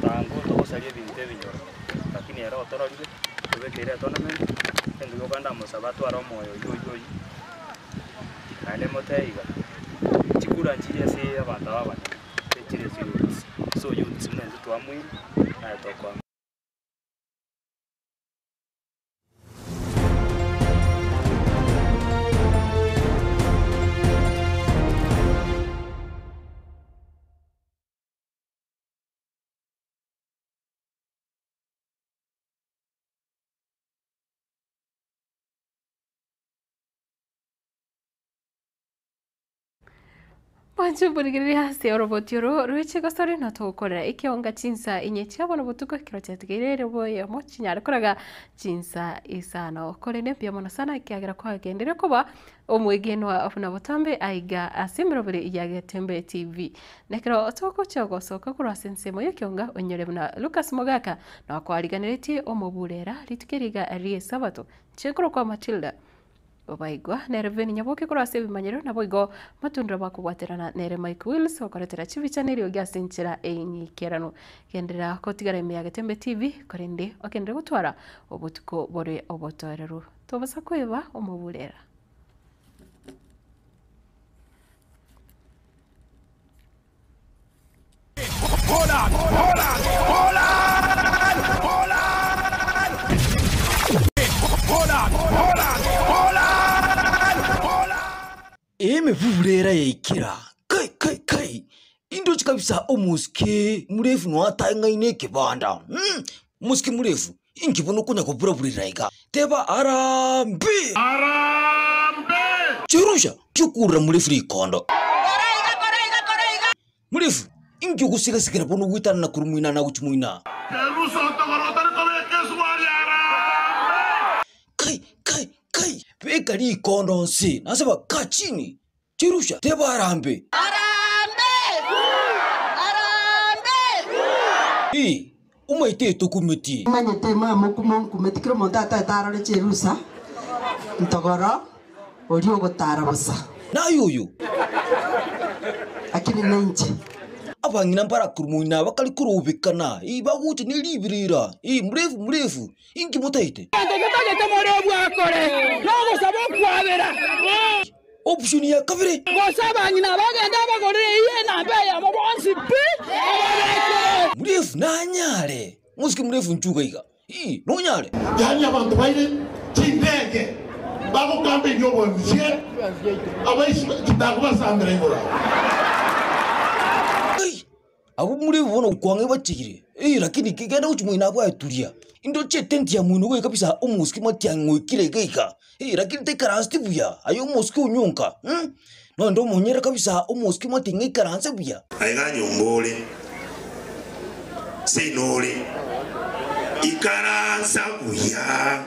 tango togosaria ebinto ebinyoro lakini era otororire tubekere tournament endugo kanda musaba twara omoyo yoyoyi ande moteiga chikura njiye se abantu abana ekire so youths mwenzi twamwini na tokwa Wanju burigiri hasi orobotiro ruiche gasore na tokora ikionga chinsa inyecha bono botuko kirochetigere boye mo chinyara koraga chinsa isano kore ne pia mona sana ikiagira kwa gendere kuba omwegenwa afuna botambe aiga asimiro bere iyage tembe TV nekero toko chogo soka kura sensemo yakionga onyere na Lucas Mogaka na kwariganireti omoburera litukiriga rie sabato chekoro kwa Matilda Obaigwa nereveni nyaboke kora sebi manyero naboigo matundra bakubwaterana nere Mike Wills okoretera chivichanerio gasinchira enyikerano kendera kotigara emiyaga tembe TV korende okendera gutwara obutuko bore obotoreru tobasa kweba omuburera Vuvulera yaikira kai indochi kabisa omuske murefu no atanga ine kibanda muske murefu ingibono kunya kupuravulira ika teba arambe chirusha kyukura murefu ikondo murefu ingi kusigasikira bono witana na kurumuina na kuchumuina kai pekali ikondo nsi nasaba kachini Chirusha teba arambe umaite tukumeti manyete mama kumeti kiro montata tarare Chirusha ntogoro ori ogotara bosa na yoyo akini nenje abangina mpara kurumuina bakali kurubikana baguti nilibirira murefu ingi mutaite option ya kabere gosaba nyina bagenda bagorere iye na beya mo bonsi pi murefu na nyare musiki murefu nchuka iga no nyare yani abantu baire chindege bako kambe nyobo nzie abaisi kitakuba sandra ingora abo murefu bono kwange bachigire lakini kigenda uchumuina abo atulia indo chetenti ya mwino we kabisa omuski matyango kirega lakini tekaransti buya ayo muski unyonka no ndo monyera kabisa omuski matinga karanse buya aiga nyombole senole ikaransa buya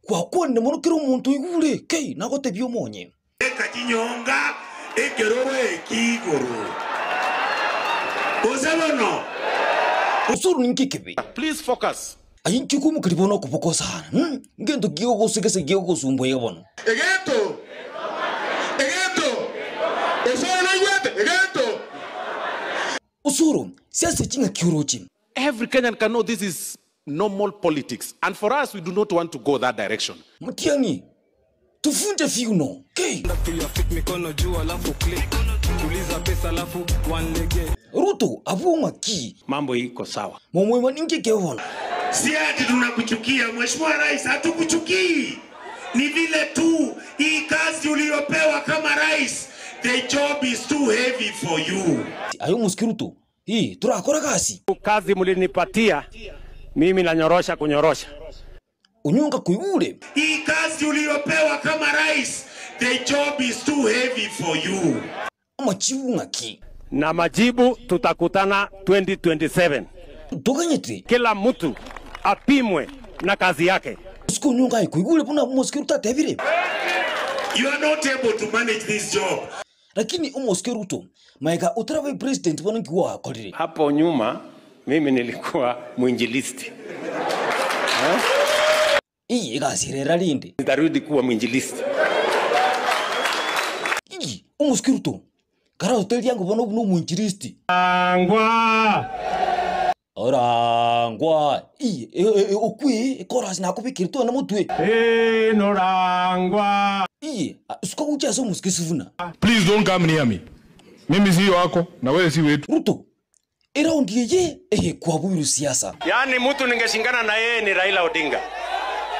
kwa kwone mono kiro muntu igure kei nagote byo monye eka kinyonga ekerowe kigoro osabono usuru ninkikebe please focus ayinchi kumukiribono kupoko sana ngendo gigo gusegese gigo gusumbo yebono egento osoro yete egento usuru siasa chinga kiurochi every Kenyan can know this is normal politics and for us we do not want to go that direction mutiani tufunje fiuno okay mikono juu alafu click tuliza pesa alafu one lege Ruto avunga ki mambo iko sawa momwe ningi kevona si ati tunakuchukia mheshimiwa rais hatukuchukii ni vile tu hii kazi uliyopewa kama rais the job is too heavy for you ayo muskiruto turakora kazi mlinipatia mimi nanyorosha kunyorosha unyonga kuiure hii kazi uliyopewa kama rais the job is too heavy for you amachivunga ki na majibu tutakutana 2027. Tokanyeti. Kila mtu apimwe na kazi yake. Siku nyunga ikuigule puna moskeru tatevire. You are not able to manage this job. Lakini umoskeru to maika utrawe president wanangi wa kolire. Hapo nyuma mimi nilikuwa mwinjilisti. Iyi gasirera linde. Nitarudi kuwa mwinjilisti. Iyi umoskeru to kara hotel yangu bono mwinjilisti. Orangwa okwe koras na kubikira to na mutwe norangwa siko ucha so muskisivuna. Please don't come near me. Mimi si wako na wewe si wetu. Ruto raundi ye kwa buyu siasa. Yaani mtu ningeshingana na yeye ni Raila Odinga,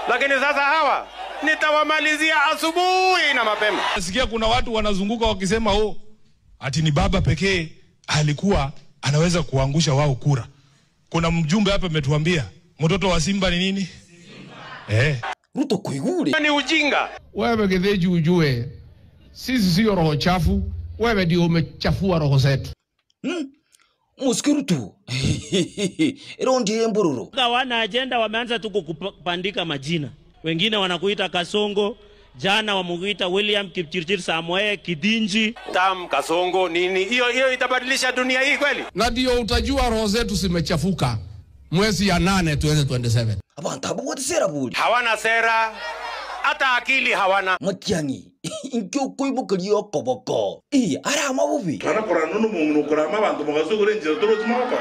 lakini sasa hawa nitawamalizia asubuhi na mapema. Nasikia kuna watu wanazunguka wakisema ati ni baba pekee alikuwa anaweza kuangusha wao kura. Kuna mjumbe hapa ametuambia mtoto wa Simba ni nini? Simba. Ruto kuigule. Ni ujinga. Wewe Githinji ujue sisi sio roho chafu, wewe ndio umechafua roho zetu. Moskeru tu. Raundi mbororo. Wana agenda wameanza tu kupandika majina. Wengine wanakuita Kasongo, jana wamuita William Kipchirchir Samoei Kidinji. Tam Kasongo nini? Hiyo itabadilisha dunia hii kweli? Na ndio utajua roho zetu zimechafuka mwezi ya 8 2027. Abantu abo wote sera buli. Hawana sera, hata akili hawana. Matiangi inkyo koibukali okoboko. Ara mabubi. Kana korano mungu korama abantu mugasugure njira torozi mako.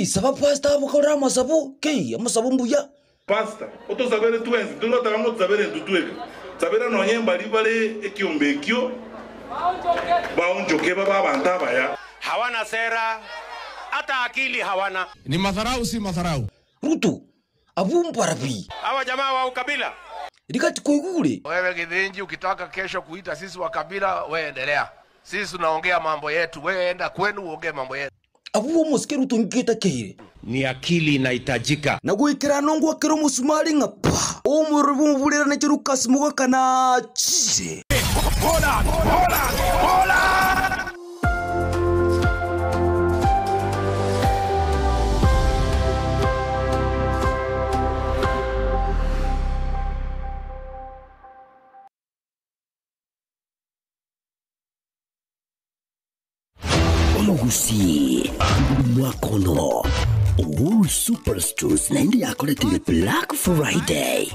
Saba pasta abo korama sabo kei amasabo mbuya. Pasta oto sabere twenzi tulo tabango sabere ntutweke. Sabere no nyemba libale ekiombe ekyo. Baonjoke baba abantu abaya. Hawana sera, hata akili hawana. Ni madharau si madharau. Ruto abumparapi. Hawa jamaa wa ukabila. Rikati koigule. Wewe Githinji ukitaka kesho kuita sisi wa kabila wewe endelea. Sisi tunaongea mambo yetu, wewe enda kwenu uongee mambo yetu. Abuwo moskeru to ngita keire. Ni akili inahitajika. Na guikira nongo akero musumari ngapa. Omurubu mbulira na chiruka simuga kana chire. Hola. Omugusi mwakono Wool Superstores naende yakoletele Black Friday.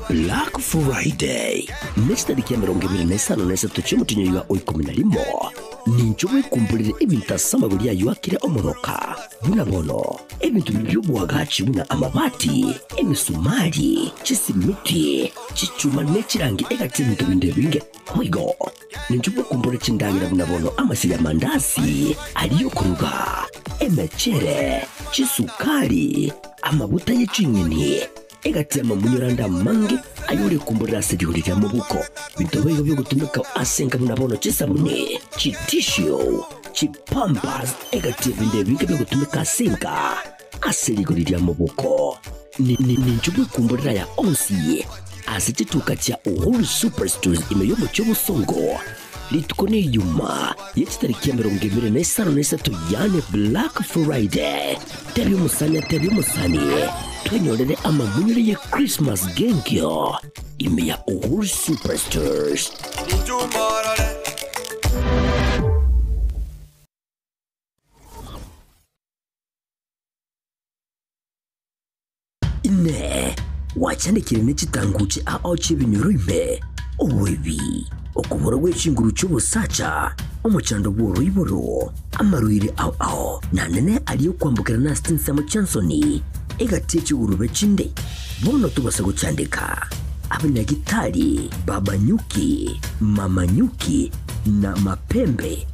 Nesta dikia merongimiri nesano nesa tuchimutinyo yua oikominalimo. Ninchowe kumpulire ebintu asamaguli ya yuakire omoroka. Buna bono, ebintu byobwagachi buna amabati, emisumari, chisimiti, chichuma nechirangi egati ebintu binde binge. Oigo, ninchowe kumpulire chindangira buna bono amasiri amandasi, aliyo kuruga, emechere, chisukari, amabuta yechinyeni, egati amamunyuranda mange, ayole kumbulira asediulira mubuko. Bintu byo byogutumika asenga buna bono chisabuni, chitishio, chipampas, egati binde binge byogutumika asenga asedigulira mubuko. Ninchubwe kumbulira ya onsi asitituka cha Wool Superstores imeyomo chobusongo. Litukone yuma yechitariki ya 23 yane Black Friday. Tebi musani twenyolele amamunyele ya Christmas gengyo ime ya Wool Superstores. Ine wachandikire nechitanguchi ao chibinyuruime owebi okubora wechinguru chobusacha omuchando bw'orwiboro amaruire ao nanene aliyo kwambukira na Stinsa Chansoni egati ekigurube chinde bono tubasa guchandika abanyagitari Baba Nyuki, Mama Nyuki na Mapembe.